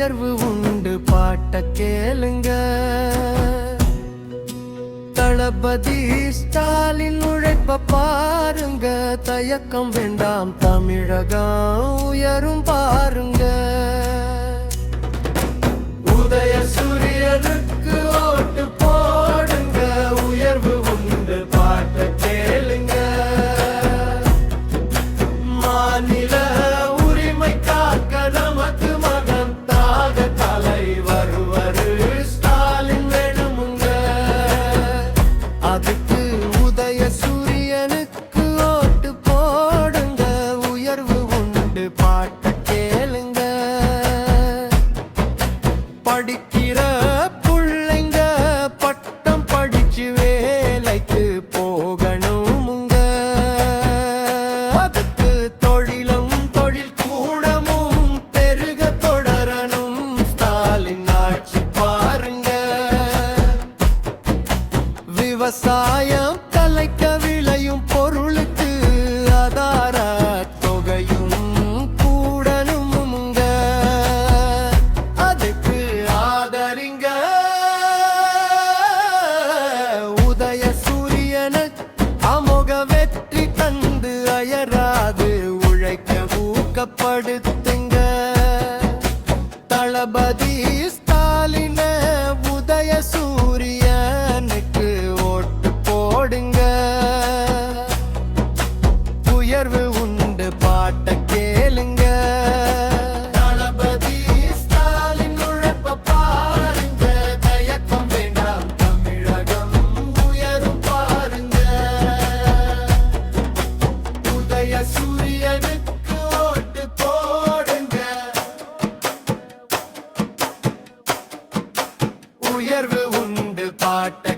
உயர்வு உண்டு பாட்ட கேளுங்க. தளபதி ஸ்டாலின் உழைப்ப பாருங்க, தயக்கம் வேண்டாம் தமிழகம் உயரும் பாருங்க. உதய சூரியனுக்கு ஓட்டு போடுங்க, உயர்வு உண்டு பாட்ட கேளுங்க. மாநில உரிமை காக்க நமக்கு மகன் தாக தலைவர் ஸ்டாலின் வேணுமுங்க. அதுக்கு உதய சூரியனுக்கு ஓட்டு போடுங்க, உயர்வு உண்டு பாட்ட கேளுங்க. படிக்கிற புள்ளைங்க பட்டம் படிச்சு வேலைக்கு போகணுமுங்க. அதுக்கு தொழிலும் தொழில் கூடமும் பெருக தொடரணும், ஸ்டாலின் ஆட்சி பாருங்க. விவசாயம் தலைக்க விளையும் பொருளுக்கு ஆதார தொகையும் கூடணுமுங்க. அதுக்கு ஆதரிங்க உதய சூரியன அமோக வெற்றி தந்து அயராது உழைக்க ஊக்கப்படுத்துங்க. தளபதி ஸ்டாலின உதய சூரியனுக்கு ஓட்டு போடுங்க, உயர்வு உண்டு பாட்ட கேளுங்க. தளபதி ஸ்டாலின் உழைப்ப பாருங்க, தயக்கம் வேண்டாம் தமிழகம் உயரும் பாருங்க. உதய சூரியனுக்கு ஓட்டு போடுங்க, உயர்வு உண்டு பாட்ட